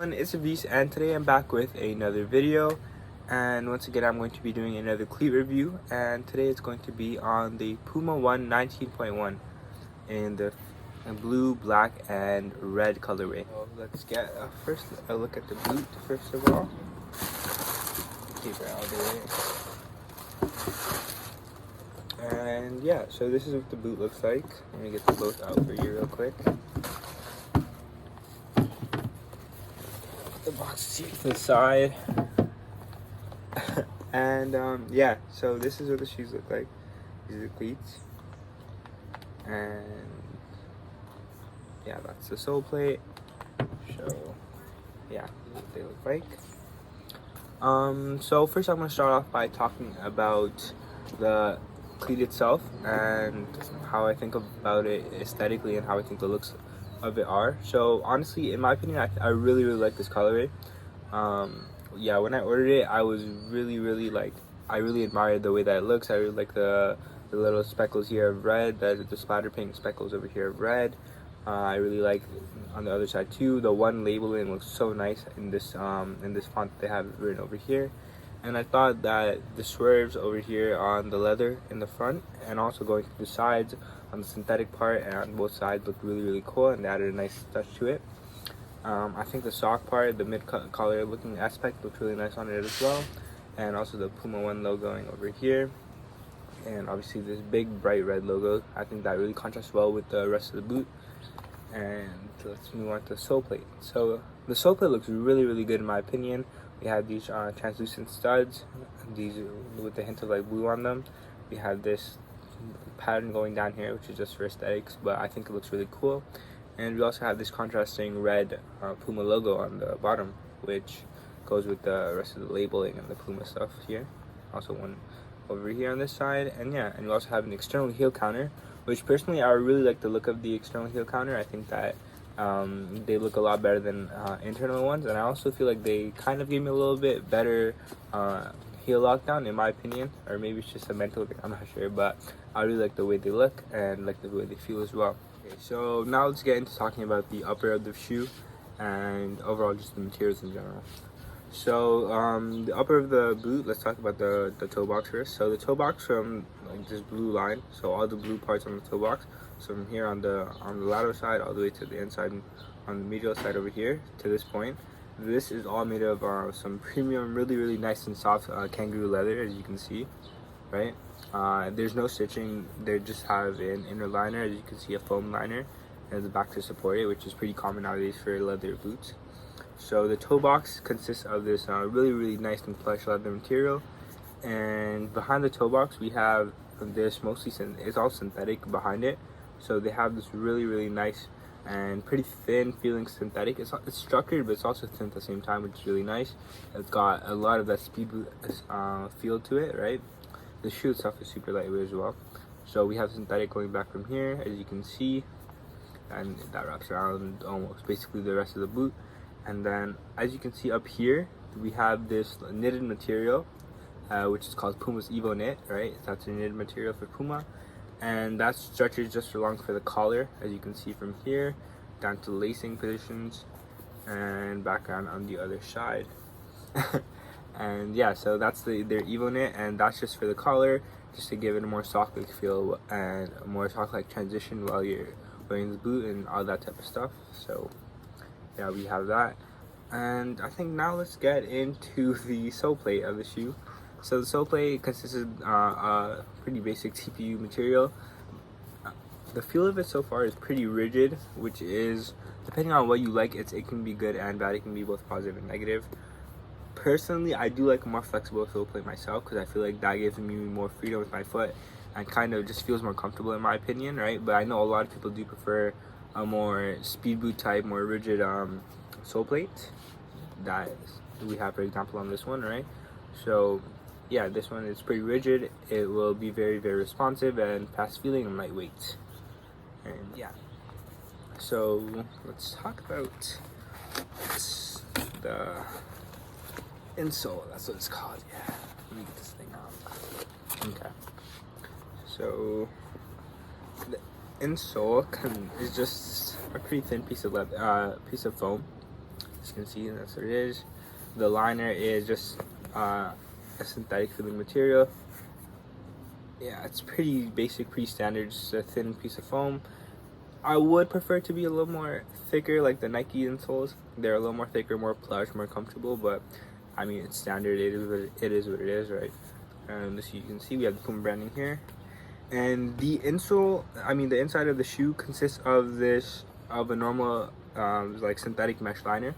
It's Avis, and today I'm back with another video, and once again I'm going to be doing another cleat review, and today it's going to be on the Puma One 19.1 in the blue, black, and red colorway. So let's get first a look at the boot first of all. Keep it out of the way. And yeah, so this is what the boot looks like. Let me get the both out for you real quick. The box seat to the side. And yeah, so this is what the shoes look like. These are the cleats, and yeah, that's the sole plate. So yeah, this is what they look like. So first I'm going to start off by talking about the cleat itself and how I think about it aesthetically and how I think the looks of it are. So honestly, in my opinion, I really like this colorway. Yeah, when I ordered it, I was really like, I really admired the way that it looks. I really like the little speckles here of red, the splatter paint speckles over here of red. I really like on the other side too. The one labeling looks so nice in this font that they have written over here. And I thought that the swerves over here on the leather in the front and also going to the sides on the synthetic part and on both sides looked really cool, and they added a nice touch to it. I think the sock part, the mid-collar looking aspect looked really nice on it as well. And also the Puma One logoing over here. And obviously this big bright red logo. I think that really contrasts well with the rest of the boot. And let's move on to the sole plate. So the sole plate looks really good in my opinion. We have these translucent studs, these with a hint of like blue on them. We have this pattern going down here, which is just for aesthetics, but I think it looks really cool. And we also have this contrasting red Puma logo on the bottom, which goes with the rest of the labeling and the Puma stuff here. Also one over here on this side, and yeah, and we also have an external heel counter, which personally I really like the look of the external heel counter. I think that they look a lot better than internal ones, and I also feel like they kind of gave me a little bit better heel lockdown in my opinion, or maybe it's just a mental thing, I'm not sure, but I really like the way they look and like the way they feel as well. Okay, so now let's get into talking about the upper of the shoe and overall just the materials in general. So the upper of the boot, let's talk about the toe box first. So the toe box from like this blue line, so all the blue parts on the toe box, so from here on the lateral side all the way to the inside on the medial side over here to this point, this is all made of some premium really nice and soft kangaroo leather, as you can see, right? There's no stitching. They just have an inner liner, as you can see, a foam liner, and the back to support it, which is pretty common nowadays for leather boots. So the toe box consists of this really nice and plush leather material, and behind the toe box we have this mostly it's all synthetic behind it. So they have this really nice and pretty thin feeling synthetic. It's structured, but it's also thin at the same time, which is really nice. It's got a lot of that speed feel to it, right? The shoe itself is super lightweight as well. So we have synthetic going back from here, as you can see, and that wraps around almost basically the rest of the boot. And then as you can see up here, we have this knitted material, which is called Puma's Evo Knit, right? That's a knitted material for Puma, and that stretches just along for the collar, as you can see from here down to lacing positions and back on the other side. And yeah, so that's their Evo Knit, and that's just for the collar, just to give it a more sock-like feel and a more sock-like transition while you're wearing the boot and all that type of stuff. So yeah, we have that. And I think now let's get into the sole plate of the shoe. So the sole plate consists of pretty basic TPU material. The feel of it so far is pretty rigid, which is, depending on what you like, it can be good and bad. It can be both positive and negative. Personally, I do like a more flexible sole plate myself, because I feel like that gives me more freedom with my foot and kind of just feels more comfortable in my opinion, right? But I know a lot of people do prefer a more speed boot type, more rigid sole plate that we have, for example, on this one, right? So yeah, this one is pretty rigid. It will be very responsive and fast feeling and lightweight. And yeah, so let's talk about the insole. That's what it's called. Yeah, let me get this thing out. Okay, so the insole is just a pretty thin piece of foam. you can see, that's what it is. The liner is just a synthetic feeling material. Yeah, it's pretty basic, pretty standard, just a thin piece of foam. I would prefer it to be a little more thicker, like the Nike insoles. They're a little more thicker, more plush, more comfortable, but I mean, it's standard. It is what it is, right? And as you can see, we have the Puma branding here. And the insole, I mean, the inside of the shoe consists of a normal, like synthetic mesh liner.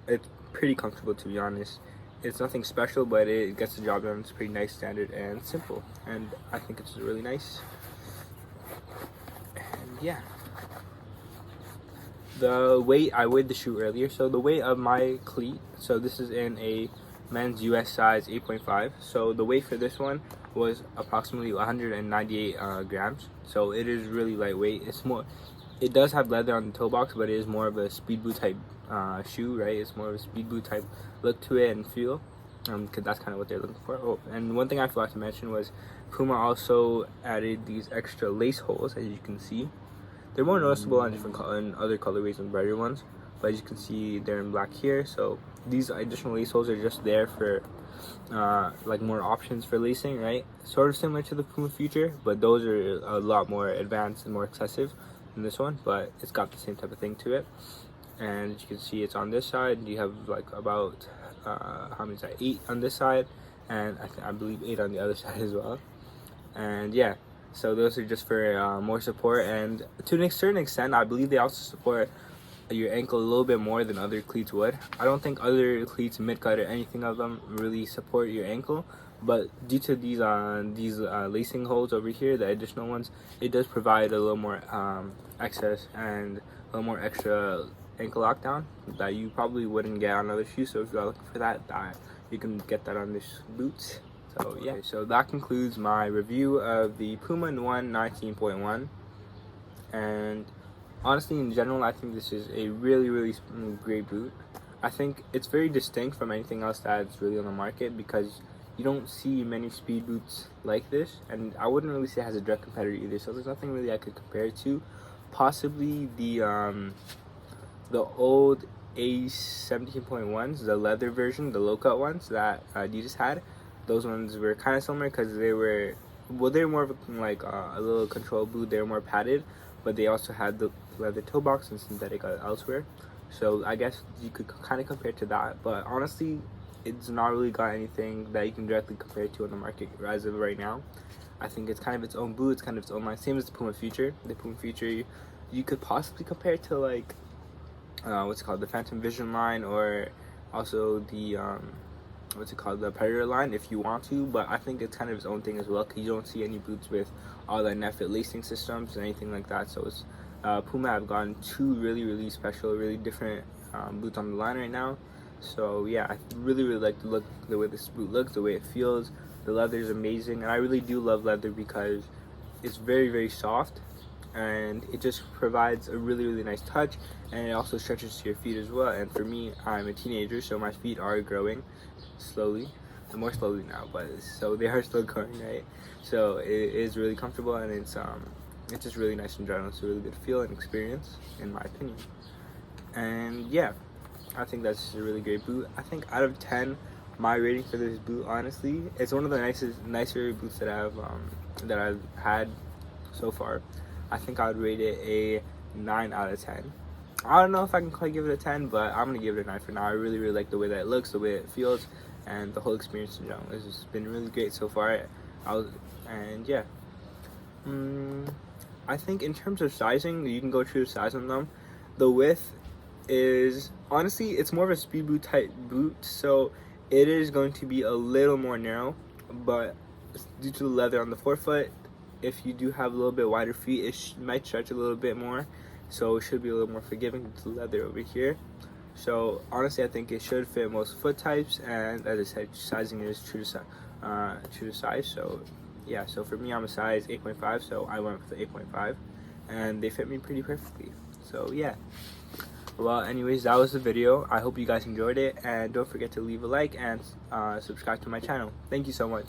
It's pretty comfortable, to be honest. It's nothing special, but it gets the job done. It's pretty nice, standard, and simple. And I think it's really nice. And yeah. The weight, I weighed the shoe earlier. So the weight of my cleat, so this is in a men's US size 8.5. So the weight for this one was approximately 198 grams. So it is really lightweight. It does have leather on the toe box, but it is more of a speed boot type shoe, right? It's more of a speed boot type look to it and feel, because that's kind of what they're looking for. Oh, and one thing I forgot to mention was Puma also added these extra lace holes, as you can see. They're more noticeable on other colorways than brighter ones, but as you can see, they're in black here. So these additional lace holes are just there for like more options for lacing, right? Sort of similar to the Puma Future, but those are a lot more advanced and more excessive than this one, but it's got the same type of thing to it. And as you can see, it's on this side. You have like about how many is that? 8 on this side, and I believe 8 on the other side as well. And yeah, so those are just for more support, and to a certain extent, I believe they also support your ankle a little bit more than other cleats would. I don't think other cleats, mid-cut or anything of them, really support your ankle, but due to these lacing holes over here, the additional ones, it does provide a little more access and a little more extra ankle lockdown that you probably wouldn't get on other shoes. So if you're looking for that, you can get that on this boots. So yeah, so that concludes my review of the Puma One 19.1. And honestly, in general, I think this is a really great boot. I think it's very distinct from anything else that's really on the market, because you don't see many speed boots like this, and I wouldn't really say it has a direct competitor either. So there's nothing really I could compare it to. Possibly the old A17.1s, the leather version, the low cut ones that Adidas had. Those ones were kind of similar because they were more of like a little control boot. They were more padded, but they also had the leather toe box and synthetic elsewhere. So I guess you could kind of compare it to that, but honestly, it's not really got anything that you can directly compare it to on the market as of right now. I think it's kind of its own boot, it's kind of its own line, same as the Puma Future. The Puma Future, you could possibly compare it to like what's it called, the Phantom Vision line, or also the the Predator line if you want to, but I think it's kind of its own thing as well, because you don't see any boots with all the net fit lacing systems and anything like that. So it's Puma have gotten 2 really special, really different boots on the line right now. So yeah, I really like the way this boot looks, the way it feels. The leather is amazing, and I really do love leather because it's very soft, and it just provides a really nice touch, and it also stretches to your feet as well. And for me, I'm a teenager, so my feet are growing slowly, and more slowly now, but so they are still growing, right? So it is really comfortable, and it's just really nice in general. It's a really good feel and experience, in my opinion. And yeah, I think that's just a really great boot. I think out of 10, my rating for this boot, honestly, it's one of the nicer boots that I've had so far. I think I would rate it a 9 out of 10. I don't know if I can quite give it a 10, but I'm gonna give it a 9 for now. I really like the way that it looks, the way it feels, and the whole experience in general. It's just been really great so far. And yeah, I think in terms of sizing, you can go true to size on them. The width is, honestly, it's more of a speed boot type boot, so it is going to be a little more narrow, but due to the leather on the forefoot, if you do have a little bit wider feet, it might stretch a little bit more, so it should be a little more forgiving due to the leather over here. So honestly, I think it should fit most foot types, and as I said, sizing is true to size. So yeah, so for me, I'm a size 8.5, so I went with the 8.5, and they fit me pretty perfectly. So yeah. Well, anyways, that was the video. I hope you guys enjoyed it, and don't forget to leave a like and subscribe to my channel. Thank you so much.